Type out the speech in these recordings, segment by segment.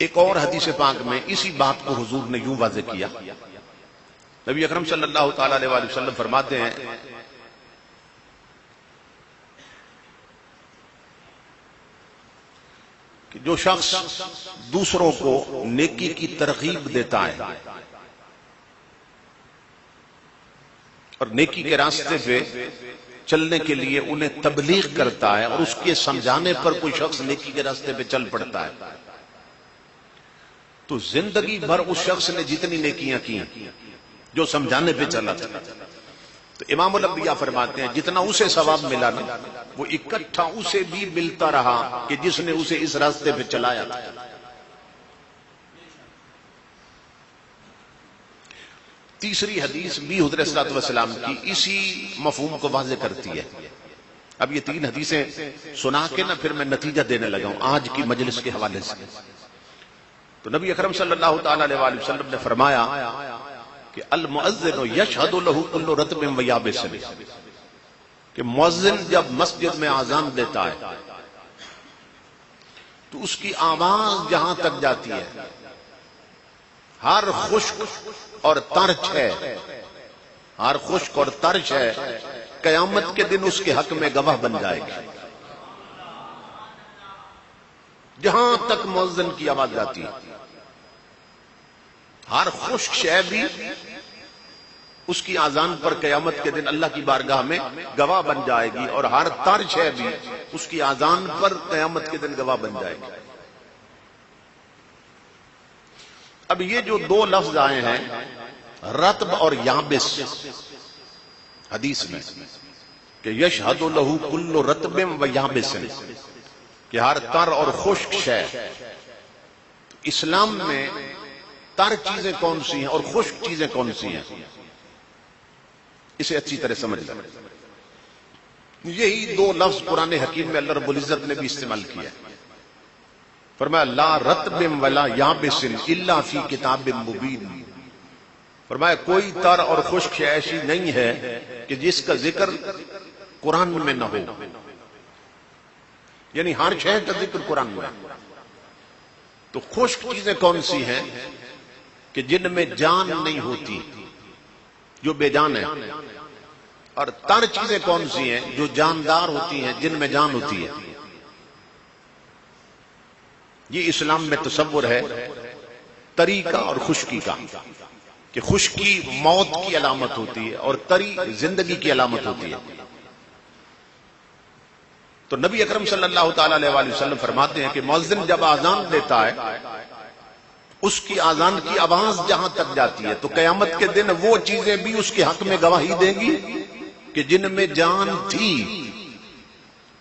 ایک اور حدیث پاک میں اسی بات کو حضور نے یوں واضح کیا. نبی اکرم صلی اللہ تعالی علیہ وآلہ وسلم فرماتے ہیں کہ جو شخص دوسروں کو نیکی کی ترغیب دیتا ہے اور نیکی کے راستے پہ چلنے کے لیے انہیں تبلیغ کرتا ہے اور اس کے سمجھانے پر کوئی شخص نیکی کے راستے پہ چل پڑتا ہے تو زندگی بھر اس شخص نے جتنی نیکیاں کی جو سمجھانے پہ چلا تو امام الانبیاء فرماتے ہیں جتنا اسے ثواب ملا نا وہ اکٹھا اسے بھی ملتا رہا کہ جس نے اسے اس راستے پہ چلایا تھا. تیسری حدیث بھی حضرت صلی اللہ علیہ وسلم کی اسی مفہوم کو واضح کرتی ہے. اب یہ تین حدیثیں سنا کے نا پھر میں نتیجہ دینے لگا ہوں آج کی مجلس کے حوالے سے. تو نبی اکرم صلی اللہ تعالی علیہ وآلہ وسلم نے فرمایا کہ المؤذن یشہد لہ کل رطب و یابس، کہ مؤذن جب مسجد میں اذان دیتا ہے تو اس کی آواز جہاں تک جاتی ہے ہر خشک اور ترچ ہے، ہر خشک اور ترچ ہے قیامت کے دن اس کے حق میں گواہ بن جائے گی. جہاں تک مؤذن کی آواز جاتی ہے ہر خشک شے بھی اس کی اذان پر قیامت کے دن اللہ کی بارگاہ میں گواہ بن جائے گی اور ہر تر شے بھی اس کی اذان پر قیامت کے دن گواہ بن جائے گی. اب یہ جو دو لفظ آئے ہیں رطب اور یابس حدیث میں کہ یشہد لہ کل رطب و یابس، کہ ہر تر اور خشک شے. اسلام میں تر چیزیں کون سی ہیں اور خشک چیزیں کون سی ہیں اسے اچھی طرح سمجھ لیں. یہی دو لفظ قرآن حکیم میں اللہ رب العزت نے بھی استعمال کیا. فرمایا لا رطب ولا یابس الا فی کتاب مبین. فرمایا کوئی تر اور خشک ایسی نہیں ہے کہ جس کا ذکر قرآن میں نہ ہو، یعنی ہر شے کا ذکر قرآن میں. تو خشک چیزیں کون سی ہیں کہ جن میں جان نہیں ہوتی، جو بے جان ہے، اور تر چیزیں کون سی ہیں جو جاندار ہوتی ہیں، جن میں جان ہوتی ہے. یہ اسلام میں تصور ہے تری کا اور خشکی کا، کہ خشکی موت کی علامت ہوتی ہے اور تری زندگی کی علامت ہوتی ہے. تو نبی اکرم صلی اللہ تعالی علیہ وآلہ وسلم فرماتے ہیں کہ مؤذن جب اذان دیتا ہے اس کی اذان کی آواز جہاں تک جاتی ہے تو قیامت کے دن وہ چیزیں بھی اس کے حق میں گواہی دیں گی کہ جن میں جان تھی،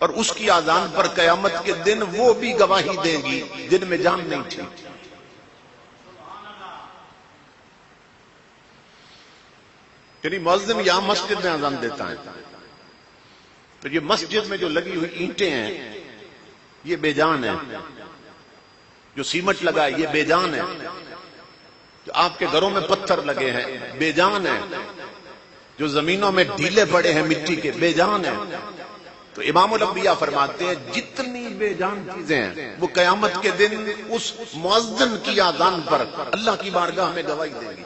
اور اس کی اذان پر قیامت کے دن وہ بھی گواہی دیں گی جن میں جان نہیں تھی. یعنی مؤذن یہاں مسجد میں اذان دیتا ہے تو یہ مسجد میں جو لگی ہوئی اینٹیں ہیں یہ بے جان ہے، جو سیمنٹ لگا ہے یہ بے جان ہے، جو آپ کے گھروں میں پتھر لگے ہیں بے جان ہے، جو زمینوں میں ڈھیلے پڑے ہیں مٹی کے بے جان ہے. تو امام الانبیاء فرماتے ہیں جتنی بے جان چیزیں ہیں وہ قیامت کے دن اس مؤذن کی اذان پر اللہ کی بارگاہ میں گواہی دیں گی.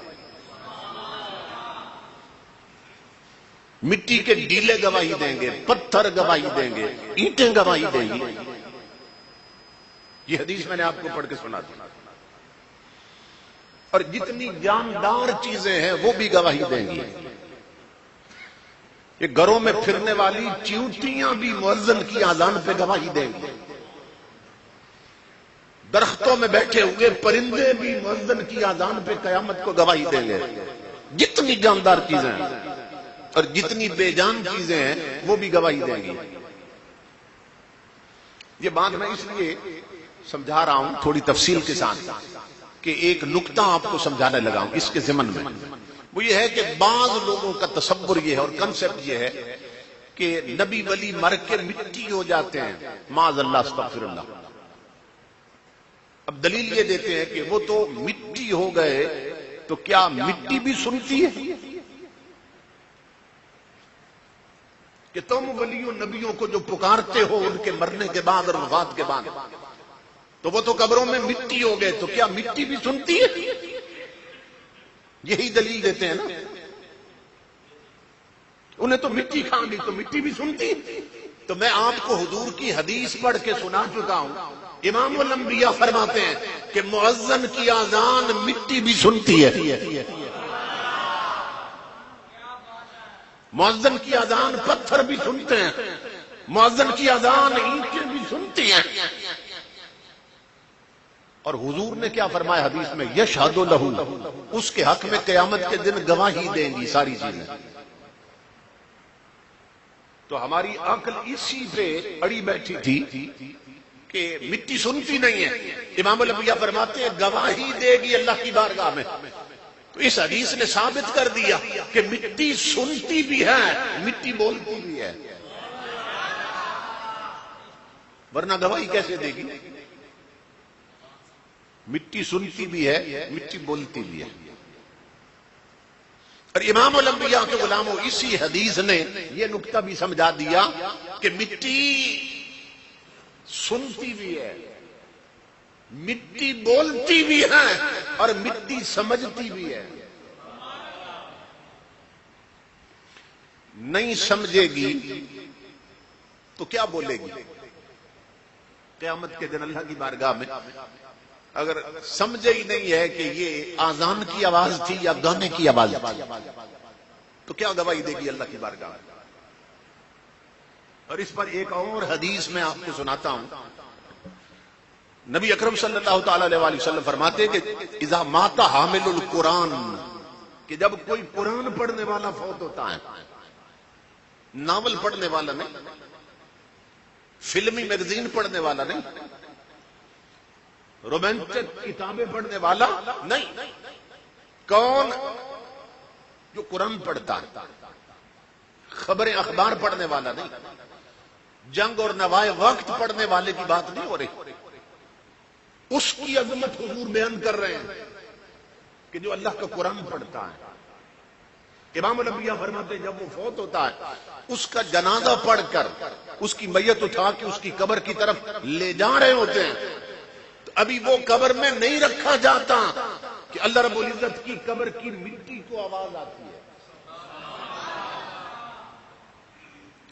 مٹی کے ڈیلے گواہی دیں گے، پتھر گواہی دیں گے، اینٹیں گواہی دیں گی. یہ حدیث میں نے آپ کو پڑھ کے سنا دی. اور جتنی جاندار چیزیں ہیں وہ بھی گواہی دیں گی. یہ گھروں میں پھرنے والی چیونٹیاں بھی مؤذن کی اذان پہ گواہی دیں گی. درختوں میں بیٹھے ہوئے پرندے بھی مؤذن کی اذان پہ قیامت کو گواہی دیں گے. جتنی جاندار چیزیں ہیں اور جتنی بے جان چیزیں ہیں وہ بھی گواہی دیں گی. یہ بات میں اس لیے سمجھا رہا ہوں تھوڑی تفصیل کے ساتھ کہ ایک نکتہ آپ کو سمجھانے لگا ہوں اس کے ضمن میں. وہ یہ ہے کہ بعض لوگوں کا تصور یہ ہے اور کنسپٹ یہ ہے کہ نبی ولی مر کے مٹی ہو جاتے ہیں، معاذ اللہ استغفر اللہ. اب دلیل یہ دیتے ہیں کہ وہ تو مٹی ہو گئے تو کیا مٹی بھی سنتی ہے کہ تم ولیوں نبیوں کو جو پکارتے ہو ان کے مرنے کے بعد اور وفات کے بعد تو وہ تو قبروں میں مٹی ہو گئے، تو کیا مٹی بھی سنتی ہے؟ یہی دلیل دیتے ہیں نا، انہیں تو مٹی کھا گئی تو مٹی بھی سنتی ہے۔ تو میں آپ کو حضور کی حدیث پڑھ کے سنا چکا ہوں، امام الانبیاء فرماتے ہیں کہ مؤذن کی اذان مٹی بھی سنتی ہے، مؤذن کی اذان پتھر بھی سنتے ہیں، مؤذن کی اذان اینٹیں بھی سنتی ہیں۔ اور حضور نے کیا فرمایا حدیث میں؟ یشہد لہ، اس کے حق میں قیامت کے دن گواہی دیں گی ساری چیزیں۔ تو ہماری عقل اسی پہ اڑی بیٹھی تھی کہ مٹی سنتی نہیں ہے، امام الانبیاء فرماتے ہیں گواہی دے گی اللہ کی بارگاہ میں۔ تو اس حدیث نے ثابت کر دیا کہ مٹی سنتی بھی ہے، مٹی بولتی بھی ہے، ورنہ گواہی کیسے دے گی؟ مٹی سنتی بھی ہے، مٹی بولتی بھی ہے۔ اور امام الانبیاء کے غلاموں، اسی حدیث نے یہ نکتہ بھی سمجھا دیا کہ مٹی سنتی بھی ہے، مٹی بولتی بھی ہے، اور مٹی سمجھتی بھی ہے۔ نہیں سمجھے گی تو کیا بولے گی قیامت کے دن اللہ کی بارگاہ میں؟ اگر سمجھے ہی نہیں ہے کہ یہ آذان کی آواز تھی یا گانے کی آواز تھی، تو کیا گواہی دے گی اللہ کی بارگاہ میں؟ اور اس پر ایک اور حدیث میں آپ کو سناتا ہوں۔ نبی اکرم صلی اللہ تعالی علیہ وآلہ وسلم فرماتے کہ اذا مات حامل القرآن، کہ جب کوئی قرآن پڑھنے والا فوت ہوتا ہے، ناول پڑھنے والا نہیں، فلمی میگزین پڑھنے والا نہیں، رومانٹک کتابیں پڑھنے والا نہیں، کون؟ جو قرآن پڑھتا ہے، خبریں اخبار پڑھنے والا نہیں، جنگ اور نوائے وقت پڑھنے والے کی بات نہیں ہو رہی۔ اس کی عظمت حضور بیان کر رہے ہیں کہ جو اللہ کا قرآن پڑھتا ہے۔ امام الانبیاء فرماتے ہیں جب وہ فوت ہوتا ہے، اس کا جنازہ پڑھ کر اس کی میت اٹھا کے اس کی قبر کی طرف لے جا رہے ہوتے ہیں، تو ابھی وہ قبر میں نہیں رکھا جاتا کہ اللہ رب العزت کی قبر کی مٹی کو آواز آتی ہے۔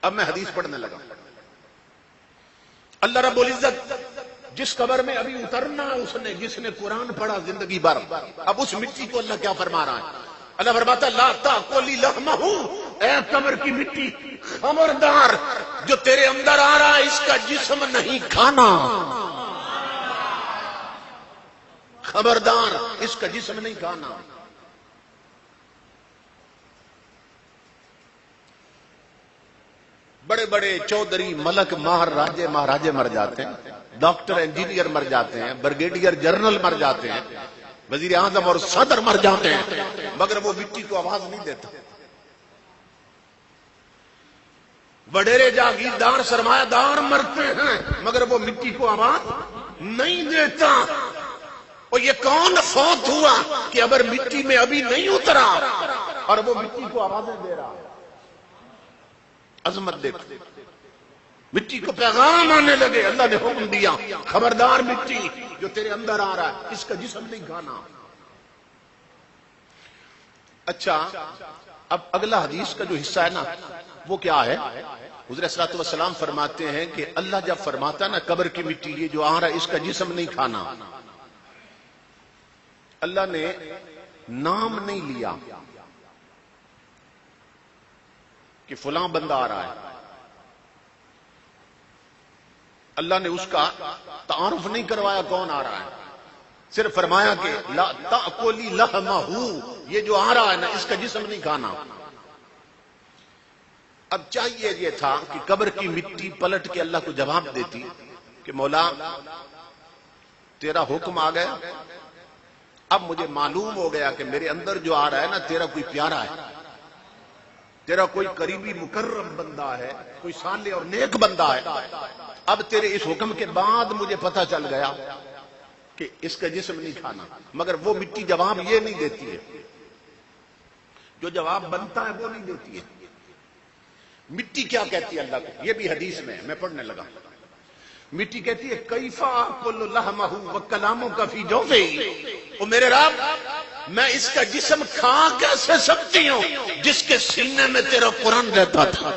اب میں حدیث پڑھنے لگا۔ اللہ رب العزت جس قبر میں ابھی اترنا اس نے، جس نے قرآن پڑھا زندگی بھر، اب اس مٹی کو اللہ کیا فرما رہا ہے؟ اللہ فرماتا ہے لا تاکلی لحمہ، اے قبر کی مٹی خبردار، جو تیرے اندر آ رہا ہے اس کا جسم نہیں کھانا، خبردار اس کا جسم نہیں کھانا۔ بڑے بڑے چودھری، ملک، مہاراجے مہاراجے مر جاتے ہیں، ڈاکٹر انجینئر مر جاتے ہیں، بریگیڈیئر جنرل مر جاتے ہیں، وزیر اعظم اور صدر مر جاتے ہیں، مگر وہ مٹی کو آواز نہیں دیتا۔ وڈیرے جاگیردار سرمایہ دار مرتے ہیں مگر وہ مٹی کو آواز نہیں دیتا۔ اور یہ کون فوت ہوا کہ ابر مٹی میں ابھی نہیں اترا اور وہ مٹی کو آوازیں دے رہا ہے؟ عظمت دیکھ، مٹی کو پیغام آنے لگے، اللہ نے حکم دیا خبردار مٹی جو تیرے اندر آ رہا ہے اس کا جسم نہیں کھانا۔ اچھا، اب اگلا حدیث کا جو حصہ ہے نا وہ کیا ہے؟ حضور صلی اللہ علیہ وسلم فرماتے ہیں کہ اللہ جب فرماتا ہے نا قبر کی مٹی یہ جو آ رہا ہے اس کا جسم نہیں کھانا، اللہ نے نام نہیں لیا کہ فلاں بندہ آ رہا ہے، اللہ نے اس کا تعارف نہیں کروایا کون آ رہا ہے، صرف فرمایا کہ لا تأکلی لحمہ، یہ جو آ رہا ہے نا اس کا جسم نہیں کھانا۔ اب چاہیے یہ تھا کہ قبر کی مٹی پلٹ کے اللہ کو جواب دیتی کہ مولا تیرا حکم آ گیا، اب مجھے معلوم ہو گیا کہ میرے اندر جو آ رہا ہے نا تیرا کوئی پیارا ہے، تیرا کوئی قریبی مکرم بندہ ہے، کوئی صالح اور نیک بندہ ہے۔ اب تیرے اس حکم کے بعد مجھے پتہ چل گیا کہ اس کا جسم نہیں کھانا، مگر وہ مٹی جواب یہ نہیں دیتی ہے، جو جواب بنتا ہے وہ نہیں دیتی ہے۔ مٹی کیا کہتی ہے اللہ کو؟ یہ بھی حدیث میں پڑھنے لگا۔ مٹی کہتی ہے کیفا کل لحمہ و کلاموں کا فی جوفی، او میرے رب میں اس کا جسم کھا کیسے سکتی ہوں جس کے سینے میں تیرا قرآن رہتا تھا۔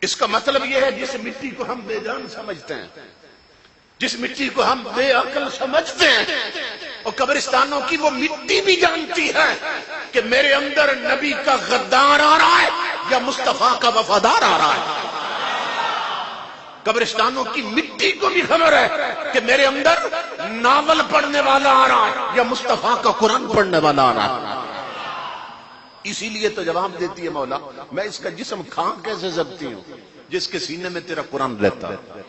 اس کا مطلب یہ ہے جس مٹی کو ہم بے جان سمجھتے ہیں، جس مٹی کو ہم بے عقل سمجھتے ہیں، اور قبرستانوں کی وہ مٹی بھی جانتی ہے کہ میرے اندر نبی کا غدار آ رہا ہے یا مصطفیٰ کا وفادار آ رہا ہے۔ قبرستانوں کی مٹی کو بھی خبر ہے کہ میرے اندر ناول پڑھنے والا آ رہا ہے یا مصطفیٰ کا قرآن پڑھنے والا آ رہا ہے۔ اسی لیے تو جواب دیتی ہے مولا میں اس کا جسم کھا کیسے سکتی ہوں جس کے سینے میں تیرا قرآن رہتا ہے۔